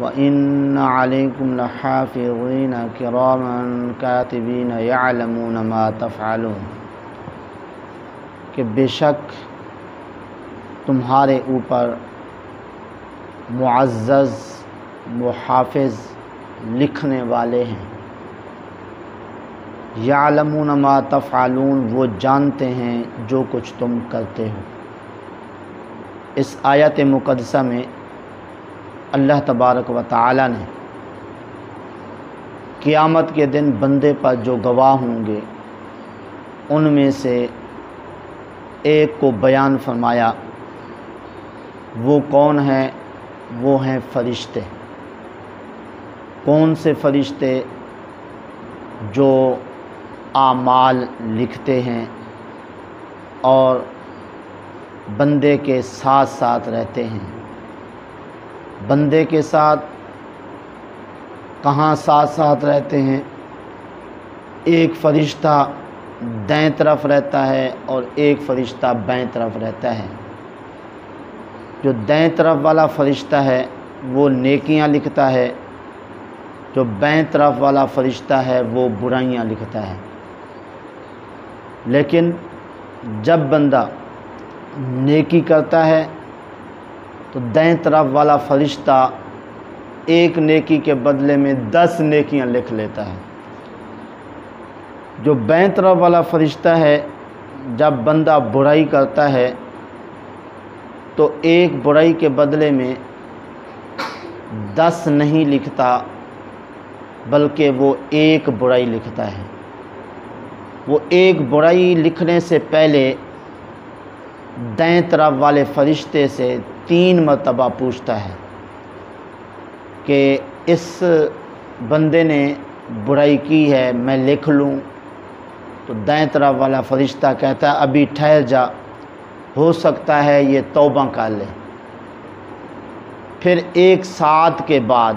وَإِنَّ عَلَيْكُمْ لَحَافِظِينَ كِرَامًا كَاتِبِينَ يَعْلَمُونَ مَا تَفْعَلُونَ کہ بے شک تمہارے اوپر معزز محافظ لکھنے والے ہیں، یعلمون ما تفعلون وہ جانتے ہیں جو کچھ تم کرتے ہو۔ اس آیت مقدسہ میں اللہ تبارک و تعالی نے قیامت کے دن بندے پر جو گواہ ہوں گے ان میں سے ایک کو بیان فرمایا۔ وہ کون ہیں؟ وہ ہیں فرشتے۔ کون سے فرشتے؟ جو اعمال لکھتے ہیں اور بندے کے ساتھ ساتھ رہتے ہیں۔ بندے کے ساتھ کہاں ساتھ ساتھ رہتے ہیں؟ ایک فرشتہ دائیں طرف رہتا ہے اور ایک فرشتہ بائیں طرف رہتا ہے۔ جو دائیں طرف والا فرشتہ ہے وہ نیکیاں لکھتا ہے، جو بائیں طرف والا فرشتہ ہے وہ برائیاں لکھتا ہے۔ لیکن جب بندہ نیکی کرتا ہے تو دائیں طرف والا فرشتہ ایک نیکی کے بدلے میں 10 نیکیاں لکھ لیتا ہے۔ جو بائیں طرف والا فرشتہ ہے جب بندہ برائی کرتا ہے تو ایک برائی کے بدلے میں 10 نہیں لکھتا بلکہ وہ ایک برائی لکھتا ہے۔ وہ ایک برائی لکھنے سے پہلے دائیں طرف والے فرشتے سے 3 مرتبہ پوچھتا ہے کہ اس بندے نے برائی کی ہے، میں لکھ لوں؟ تو دائیں طرف والا فرشتہ کہتا ہے ابھی ٹھہر جا، ہو سکتا ہے یہ توبہ کر لے۔ پھر 1 ساعت کے بعد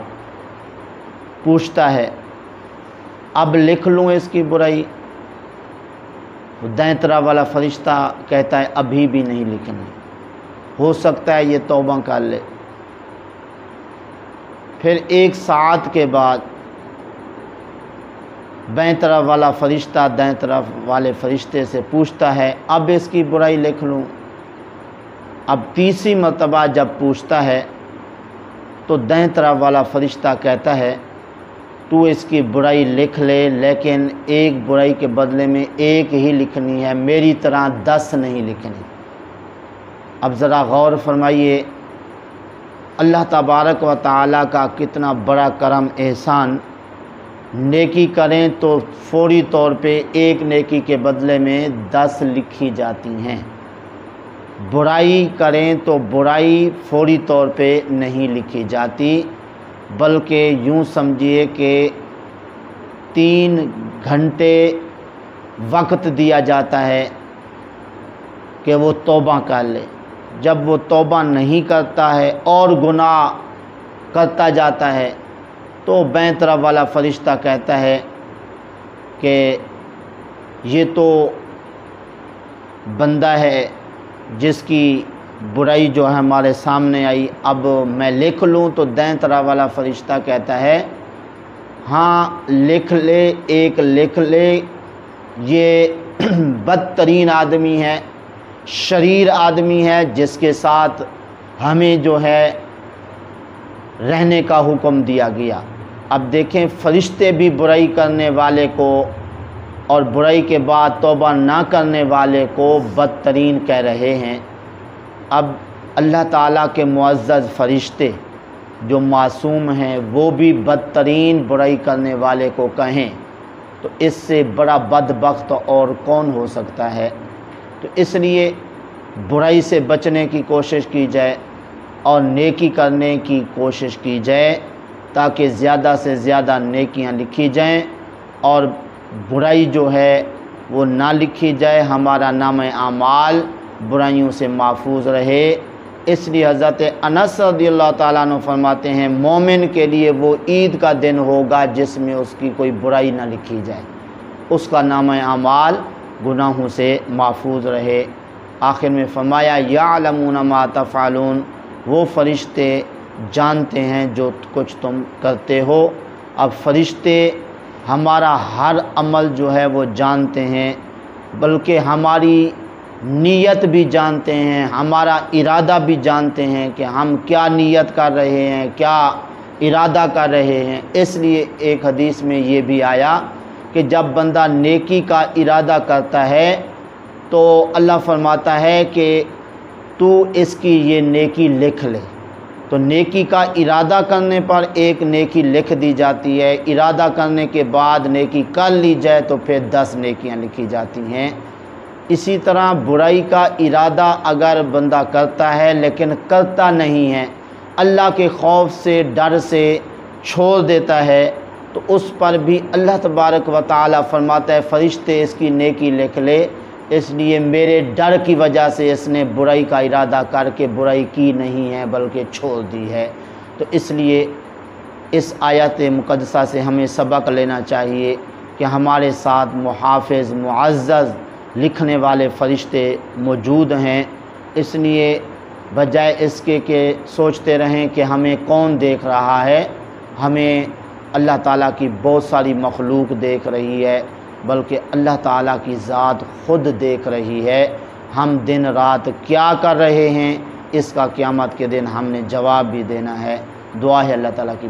پوچھتا ہے اب لکھ لوں اس کی برائی؟ دائیں طرف والا فرشتہ کہتا ہے ابھی بھی نہیں لکھنا، ہو سکتا ہے یہ توبہ کر لے۔ پھر 1 ساعت کے بعد بائیں طرف والا فرشتہ دائیں طرف والے فرشتے سے پوچھتا ہے اب اس کی برائی لکھ لوں؟ اب 3ری مرتبہ جب پوچھتا ہے تو دائیں طرف والا فرشتہ کہتا ہے تو اس کی برائی لکھ لے، لیکن ایک برائی کے بدلے میں 1 ہی لکھنی ہے، میری طرح 10 نہیں لکھنی۔ اب ذرا غور فرمائیے اللہ تبارک و تعالیٰ کا کتنا بڑا کرم احسان۔ نیکی کریں تو فوری طور پہ 1 نیکی کے بدلے میں 10 لکھی جاتی ہیں، برائی کریں تو برائی فوری طور پہ نہیں لکھی جاتی، بلکہ یوں سمجھیے کہ 3 گھنٹے وقت دیا جاتا ہے کہ وہ توبہ کر لے۔ جب وہ توبہ نہیں کرتا ہے اور گناہ کرتا جاتا ہے تو بائیں طرف والا فرشتہ کہتا ہے کہ یہ تو بندہ ہے جس کی برائی جو ہے ہمارے سامنے آئی، اب میں لکھ لوں؟ تو دائیں طرف والا فرشتہ کہتا ہے ہاں لکھ لے، 1 لکھ لے، یہ بدترین آدمی ہے، شریر آدمی ہے جس کے ساتھ ہمیں جو ہے رہنے کا حکم دیا گیا۔ اب دیکھیں فرشتے بھی برائی کرنے والے کو اور برائی کے بعد توبہ نہ کرنے والے کو بدترین کہہ رہے ہیں۔ اب اللہ تعالیٰ کے معزز فرشتے جو معصوم ہیں وہ بھی بدترین برائی کرنے والے کو کہیں تو اس سے بڑا بدبخت اور کون ہو سکتا ہے؟ تو اس لیے برائی سے بچنے کی کوشش کی جائے اور نیکی کرنے کی کوشش کی جائے تاکہ زیادہ سے زیادہ نیکیاں لکھی جائیں اور برائی جو ہے وہ نہ لکھی جائے، ہمارا نام اعمال برائیوں سے محفوظ رہے۔ اس لیے حضرت انس رضی اللہ تعالیٰ عنہ فرماتے ہیں مومن کے لیے وہ عید کا دن ہوگا جس میں اس کی کوئی برائی نہ لکھی جائے، اس کا نام اعمال گناہوں سے محفوظ رہے۔ آخر میں فرمایا یعلمون ما تفعلون، وہ فرشتے جانتے ہیں جو کچھ تم کرتے ہو۔ اب فرشتے ہمارا ہر عمل جو ہے وہ جانتے ہیں، بلکہ ہماری نیت بھی جانتے ہیں، ہمارا ارادہ بھی جانتے ہیں کہ ہم کیا نیت کر رہے ہیں، کیا ارادہ کر رہے ہیں۔ اس لیے ایک حدیث میں یہ بھی آیا کہ جب بندہ نیکی کا ارادہ کرتا ہے تو اللہ فرماتا ہے کہ تو اس کی یہ نیکی لکھ لے۔ تو نیکی کا ارادہ کرنے پر ایک نیکی لکھ دی جاتی ہے، ارادہ کرنے کے بعد نیکی کر لی جائے تو پھر 10 نیکیاں لکھی جاتی ہیں۔ اسی طرح برائی کا ارادہ اگر بندہ کرتا ہے لیکن کرتا نہیں ہے، اللہ کے خوف سے ڈر سے چھوڑ دیتا ہے، تو اس پر بھی اللہ تبارک و تعالی فرماتا ہے فرشتے اس کی نیکی لکھ لے، اس لیے میرے ڈر کی وجہ سے اس نے برائی کا ارادہ کر کے برائی کی نہیں ہے بلکہ چھوڑ دی ہے۔ تو اس لیے اس آیت مقدسہ سے ہمیں سبق لینا چاہیے کہ ہمارے ساتھ محافظ معزز لکھنے والے فرشتے موجود ہیں، اس لیے بجائے اس کے کہ سوچتے رہیں کہ ہمیں کون دیکھ رہا ہے، ہمیں اللہ تعالیٰ کی بہت ساری مخلوق دیکھ رہی ہے، بلکہ اللہ تعالیٰ کی ذات خود دیکھ رہی ہے۔ ہم دن رات کیا کر رہے ہیں اس کا قیامت کے دن ہم نے جواب بھی دینا ہے۔ دعا ہے اللہ تعالیٰ کی